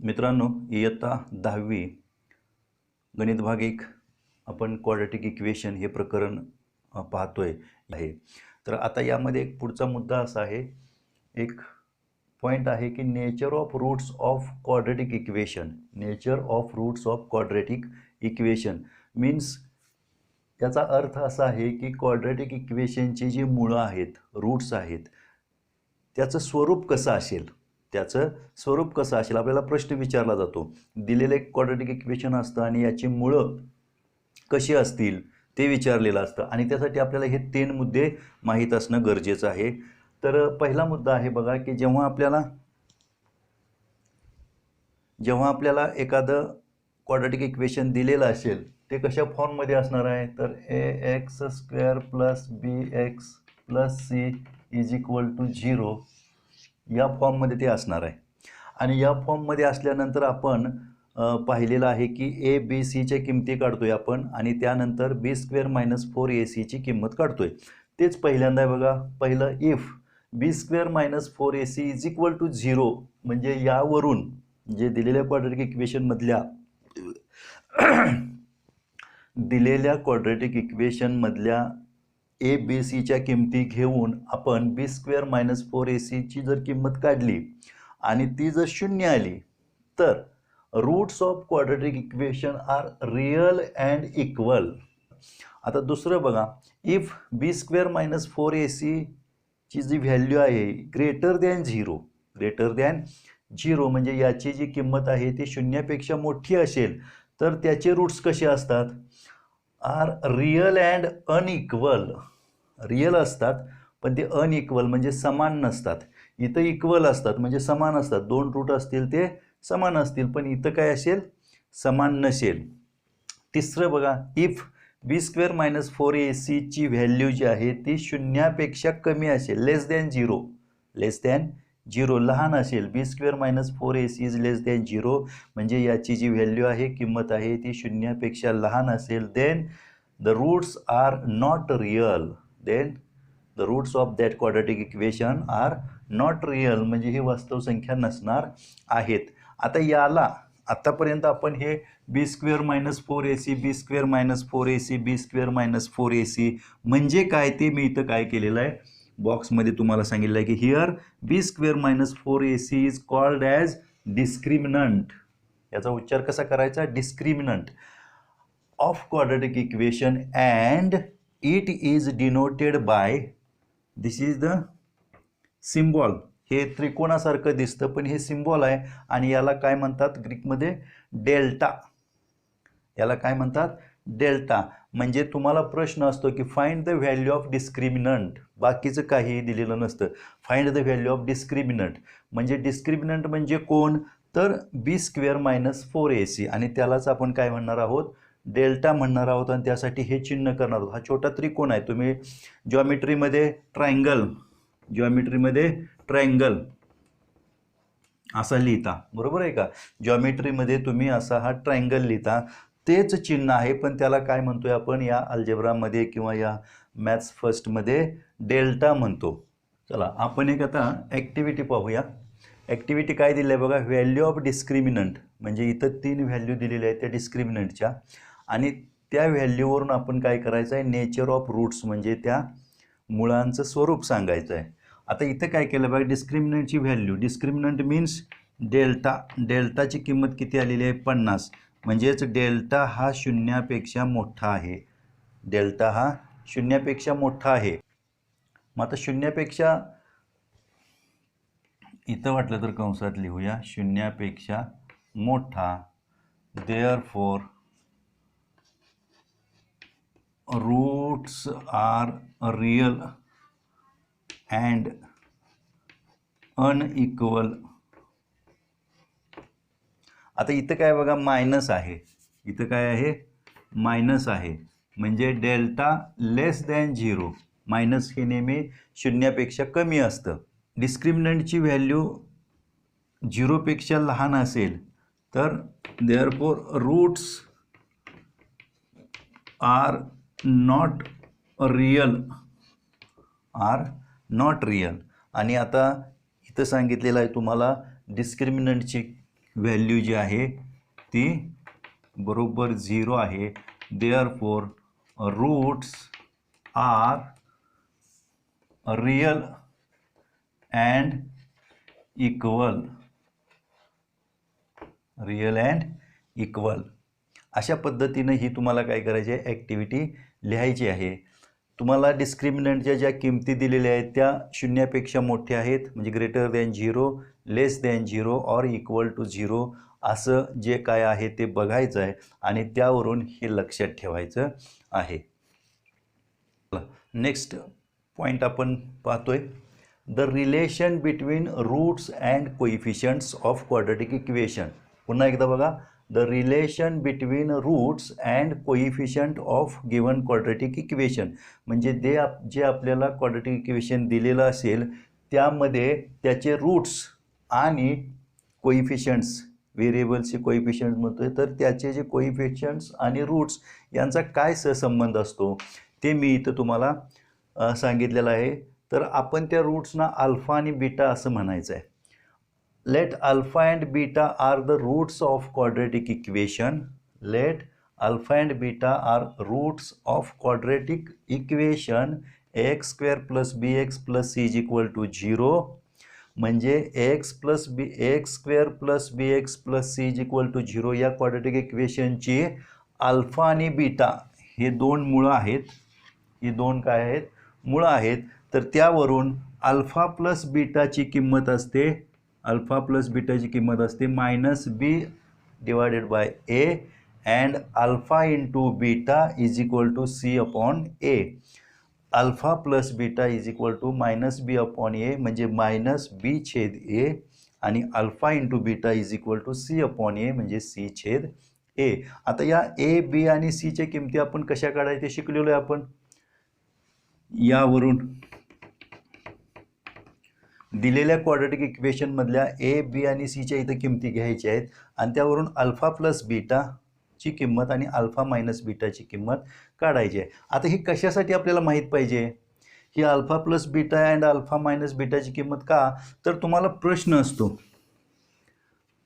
मित्रांनो, इयत्ता 10वी गणित भाग 1 आपण क्वाड्रॅटिक इक्वेशन हे प्रकरण पाहतोय आहे. तर आता यामध्ये एक पुढचा मुद्दा असा आहे, एक पॉइंट आहे की nature of roots of quadratic equation. Nature of roots of quadratic equation means याचा अर्थ असा आहे की क्वाड्रॅटिक इक्वेशनची जी मुळं आहेत, रूट्स आहेत, त्याचं स्वरूप कसं असेल, त्याचं स्वरूप कसं असेल आपल्याला प्रश्न विचारला जातो. दिलेले क्वाड्रॅटिक इक्वेशन असतं आणि याची मुळं कशी असतील ते विचारलेलं असतं आणि त्यासाठी आपल्याला हे 3 मुद्दे माहीत असणं गरजेचं आहे. तर पहिला मुद्दा आहे बघा की जेव्हा आपल्याला एखादं क्वाड्रॅटिक इक्वेशन दिलेलं असेल ते कशा फॉर्ममध्ये असणार आहे, तर ax² + bx + c = 0 या फॉर्ममध्ये ते असणार आहे. आणि या फॉर्ममध्ये असल्यानंतर आपण पाहिलेलं आहे की ए बी सीच्या किमती काढतोय आपण आणि त्यानंतर b² - 4ac ची किंमत काढतोय. तेच पहिल्यांदा आहे बघा. पहिलं इफ b² - 4ac = 0 म्हणजे यावरून जे दिलेल्या क्वाड्रॅटिक इक्वेशन मधल्या ए बी सीच्या किमती घेऊन आपण b² - 4ac ची जर किंमत काढली आणि ती जर 0 आली तर roots of quadratic equation are real and equal. आता दुसरं बघा, इफ b² - 4ac ची जी व्हॅल्यू आहे ग्रेटर दॅन 0 म्हणजे याची जी किंमत आहे ती 0 पेक्षा मोठी असेल तर त्याचे रूट्स कसे असतात, are real and unequal. Real असतात पण ते अनइक्वल म्हणजे समान नसतात. इथं इक्वल असतात म्हणजे समान असतात. 2 रूट असतील ते समान असतील, पण इथं काय असेल, समान नसेल. तिसरं बघा, इफ b² - 4ac ची व्हॅल्यू जी आहे ती 0 पेक्षा कमी असेल, लेस दॅन 0 लहान असेल. b² - 4ac is less than 0 म्हणजे याची जी व्हॅल्यू आहे, किंमत आहे ती 0 पेक्षा लहान असेल. Then the roots are not real. Then the roots of that quadratic equation are not real म्हणजे ही वास्तव संख्या नसणार आहेत. आता याला आतापर्यंत आपण हे b² - 4ac म्हणजे काय ते मी इथं काय केलेलं आहे, बॉक्समध्ये तुम्हाला सांगितलं आहे की here b² - 4ac is called as discriminant. याचा उच्चार कसा करायचा, discriminant of quadratic equation and it is denoted by, this is the symbol. हे त्रिकोणासारखं दिसतं पण हे सिम्बॉल आहे आणि याला काय म्हणतात ग्रीकमध्ये, डेल्टा. याला काय म्हणतात, डेल्टा. म्हणजे तुम्हाला प्रश्न असतो की find the value of discriminant, बाकीचं काही दिलेलं नसतं. Find the value of discriminant म्हणजे डिस्क्रिमिनंट म्हणजे कोण, तर b² - 4ac आणि त्यालाच आपण काय म्हणणार आहोत, डेल्टा म्हणणार आहोत. आणि त्यासाठी हे चिन्ह करणार आहोत. हा छोटा त्रिकोण आहे. तुम्ही जॉमेट्रीमध्ये ट्रायंगल असा लिहिता, बरोबर आहे का. जॉमेट्रीमध्ये तुम्ही असा हा ट्रायंगल लिहिता, तेच चिन्ह आहे पण त्याला काय म्हणतोय आपण या अल्जेब्रामध्ये किंवा या मॅथ्स फर्स्टमध्ये डेल्टा म्हणतो. चला आपण एक आता ॲक्टिव्हिटी पाहूया. ॲक्टिव्हिटी काय दिली आहे बघा, व्हॅल्यू ऑफ डिस्क्रिमिनंट म्हणजे इथं 3 व्हॅल्यू दिलेल्या आहेत त्या डिस्क्रिमिनंटच्या आणि त्या व्हॅल्यूवरून आपण काय करायचं आहे, नेचर ऑफ रूट्स म्हणजे त्या मुळांचं स्वरूप सांगायचं आहे. आता इथं काय केलं बघा, डिस्क्रिमिनंटची व्हॅल्यू, डिस्क्रिमिनंट मीन्स डेल्टाची किंमत किती आलेली आहे, 50. म्हणजेच डेल्टा हा 0 पेक्षा मोठा आहे. डेल्टा हा 0 पेक्षा मोठा आहे. मग आता 0 पेक्षा, इथं वाटलं तर कंसात लिहूया, 0 पेक्षा मोठा. Therefore roots are real and unequal. आता इथं काय बघा, मायनस आहे. इथं काय आहे, मायनस आहे म्हणजे डेल्टा लेस दॅन 0. मायनस हे नेहमी 0 पेक्षा कमी असतं. डिस्क्रिमिनंटची व्हॅल्यू 0 पेक्षा लहान असेल तर therefore roots are not real. आणि आता इथं सांगितलेलं आहे तुम्हाला डिस्क्रिमिनंटची व्हॅल्यू जी आहे ती बरोबर 0 आहे. Therefore roots are real and equal. Real and equal अशा पद्धतीनं ही तुम्हाला काय करायची आहे, ॲक्टिव्हिटी लिहायची आहे. तुम्हाला डिस्क्रिमिनंटच्या ज्या किमती दिलेल्या आहेत त्या शून्यापेक्षा मोठ्या आहेत, म्हणजे greater than 0, less than 0 or equal to 0 असं जे काय आहे ते बघायचं आहे आणि त्यावरून हे लक्षात ठेवायचं आहे. नेक्स्ट पॉईंट आपण पाहतोय, the relation between roots and coefficients of quadratic equation. पुन्हा एकदा बघा, the relation between roots and coefficient of given quadratic equation, म्हणजे जे आपल्याला क्वाड्रॅटिक इक्वेशन दिलेलं असेल त्यामध्ये त्याचे रूट्स आणि कोइफिशियंट्स, व्हेरिएबल्सचे कोइफिशियंट्स म्हणतोय, तर त्याचे जे कोइफिशियंट्स आणि रूट्स यांचा काय सहसंबंध असतो ते मी इथं तुम्हाला सांगितलेलं आहे. तर आपण त्या रूट्सना अल्फा आणि बीटा असं म्हणायचं आहे. Let alpha and beta are the roots of quadratic equation. Let alpha and beta are roots of quadratic equation x square plus b x plus c is equal to 0. म्हणजे x square plus b x plus c is equal to 0 या quadratic इक्वेशनची alpha आणि beta हे दोन मुळं आहेत. ही दोन काय आहेत, मुळं आहेत. तर त्यावरून अल्फा प्लस बीटाची किंमत असते, अल्फा प्लस बीटाची किंमत असते minus B divided by A and alpha into beta is equal to C upon A. Alpha plus beta is equal to minus B upon A म्हणजे मायनस बी छेद A आणि alpha into beta is equal to C upon A म्हणजे C छेद ए. आता या A B आणि सीच्या किमती आपण कशा काढायच्या ते शिकलेलो आहे आपण. यावरून दिलेल्या क्वाड्रॅटिक इक्वेशनमधल्या ए बी आणि सीच्या इथं किमती घ्यायच्या आहेत आणि त्यावरून अल्फा प्लस बीटाची किंमत आणि अल्फा मायनस बीटाची किंमत काढायची आहे. आता ही कशासाठी आपल्याला माहीत पाहिजे, ही alpha plus beta and alpha minus बीटाची किंमत का, तर तुम्हाला प्रश्न असतो,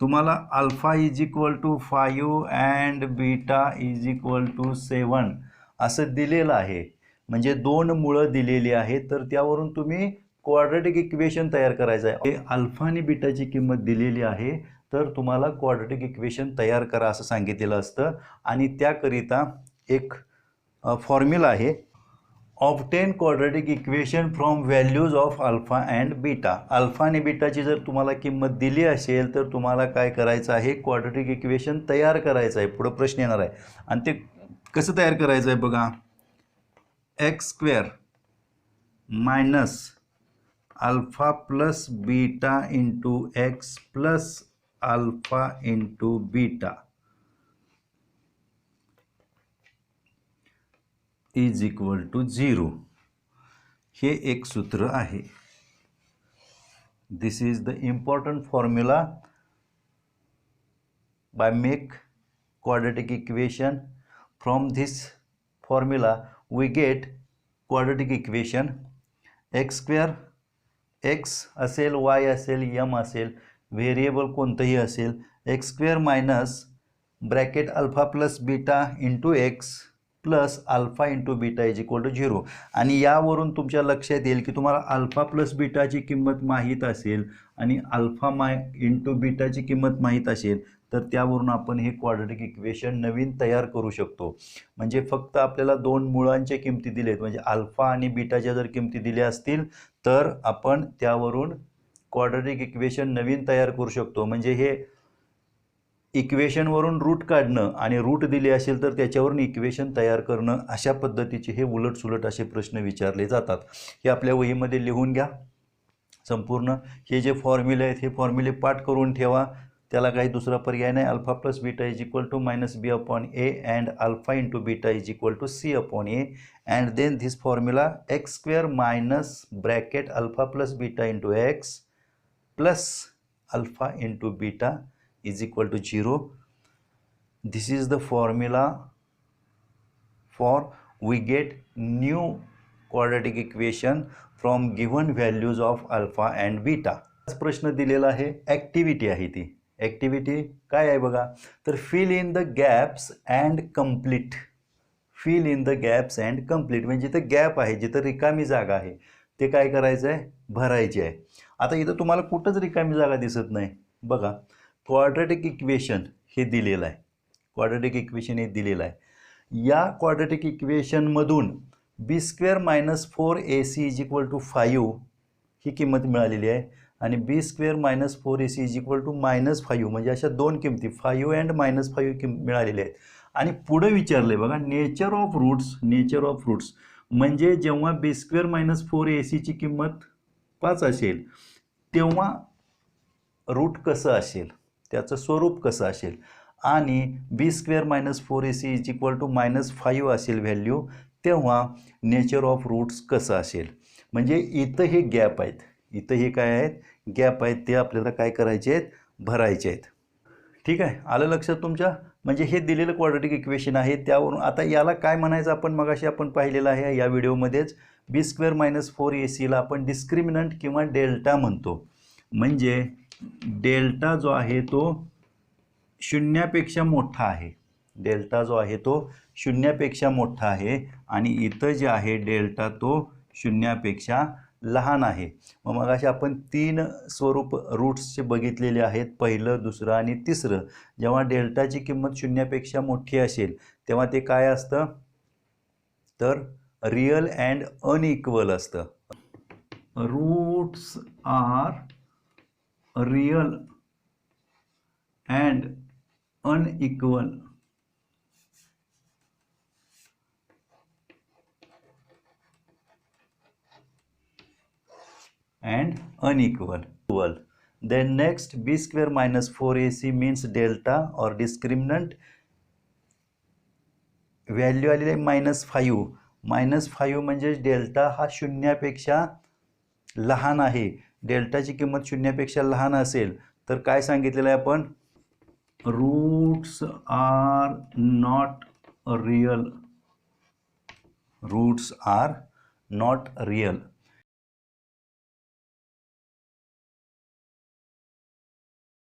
तुम्हाला alpha is equal to 5 and beta is equal to 7 असं दिलेलं आहे. म्हणजे दोन मुळं दिलेली आहेत, तर त्यावरून तुम्ही क्वाड्रॅटिक इक्वेशन तयार करायचं आहे. अल्फा आणि बीटाची किंमत दिलेली आहे तर तुम्हाला क्वाड्रॅटिक इक्वेशन तयार करा असं सांगितलेलं असतं. आणि त्याकरिता एक फॉर्म्युला आहे, obtain quadratic equation from values of alpha and beta. Alpha आणि बीटाची जर तुम्हाला किंमत दिली असेल तर तुम्हाला काय करायचं आहे, क्वाड्रॅटिक इक्वेशन तयार करायचं आहे. पुढं प्रश्न येणार आहे आणि ते कसं तयार करायचं आहे बघा, X square minus alpha plus beta into x plus alpha into beta is equal to 0. हे एक सूत्र आहे. This is the important formula by make quadratic equation. From this formula we get quadratic equation x square, x असेल, y असेल, m असेल, variable कोणतंही असेल, X square minus bracket alpha plus beta into x plus alpha into beta is equal to 0. आणि यावरून तुमच्या लक्षात येईल की तुम्हाला अल्फा प्लस बीटाची किंमत माहीत असेल आणि अल्फा इंटू बीटाची किंमत माहीत असेल तर त्यावरून आपण हे क्वाड्रॅटिक इक्वेशन नवीन तयार करू शकतो. म्हणजे फक्त आपल्याला दोन मुळांच्या किमती दिलेत, म्हणजे अल्फा आणि बीटाच्या जर किमती दिल्या असतील तर आपण त्यावरून क्वाड्रॅटिक इक्वेशन नवीन तयार करू शकतो. म्हणजे हे इक्वेशनवरून रूट काढणं आणि रूट दिले असेल तर त्याच्यावरून इक्वेशन तयार करणं, अशा पद्धतीचे हे उलटसुलट असे प्रश्न विचारले जातात. हे आपल्या वहीमध्ये लिहून घ्या संपूर्ण. हे जे फॉर्म्युले आहेत हे फॉर्म्युले पाठ करून ठेवा. त्याला काही दुसरा पर्याय नाही. Alpha plus beta is equal to minus B upon a and alpha into beta is equal to C upon a and then this formula x square minus bracket alpha plus beta into x plus alpha into beta is equal to 0. This is the formula for we get new quadratic equation from given values of alpha and beta. प्रश्न दिलेला आहे, activity आहे ती. Activity काय आहे बघा, तर fill in the gaps and complete. Fill in the gaps and complete म्हणजे इथं गॅप आहे, जिथं रिकामी जागा आहे ते काय करायचं आहे, भरायची आहे. आता इथं तुम्हाला कुठंच रिकामी जागा दिसत नाही बघा. क्वाड्रॅटिक इक्वेशन हे दिलेलं आहे, क्वाड्रॅटिक इक्वेशन हे दिलेलं आहे. या क्वाड्रॅटिक इक्वेशनमधून b² - 4ac = 5 ही किंमत मिळालेली आहे आणि b² - 4ac = -5 म्हणजे अशा दोन किमती 5 अँड -5 मिळालेल्या आहेत. आणि पुढे विचारलं आहे बघा, nature of roots. Nature of roots म्हणजे जेव्हा b² - 4ac ची किंमत 5 असेल तेव्हा रूट कसं असेल, त्याचं स्वरूप कसं असेल, आणि b² - 4ac = -5 असेल व्हॅल्यू, तेव्हा नेचर ऑफ रूट्स कसं असेल. म्हणजे इथं हे गॅप आहेत, इथं हे काय आहेत, गॅप आहेत, ते आपल्याला काय करायचे आहेत, भरायचे आहेत. ठीक आहे, आलं लक्षात तुमच्या. म्हणजे हे दिलेलं क्वाड्रॅटिक इक्वेशन आहे. त्यावरून आता याला काय म्हणायचं, आपण मगाशी आपण पाहिलेलं आहे या व्हिडिओमध्येच. b² - 4ac ला आपण डिस्क्रिमिनंट किंवा डेल्टा म्हणतो. म्हणजे डेल्टा जो आहे तो शून्यापेक्षा मोठा आहे. डेल्टा जो आहे तो शून्यापेक्षा मोठा आहे आणि इथं जे आहे डेल्टा तो शून्यापेक्षा लहान आहे. मग असे आपण 3 स्वरूप रूट्सचे बघितलेले आहेत, पहिलं, दुसरं आणि तिसरं. जेव्हा डेल्टाची किंमत शून्यापेक्षा मोठी असेल तेव्हा ते काय असतं, तर रियल अँड अनइक्वल असतं. Roots are real and unequal. and unequal. Then next, b² - 4ac means delta or discriminant. Value आलेली आहे -5. -5 म्हणजे डेल्टा हा शून्यापेक्षा लहान आहे. डेल्टाची किंमत शून्यापेक्षा लहान असेल तर काय सांगितलेलं आहे आपण, roots are not real. Roots are not real.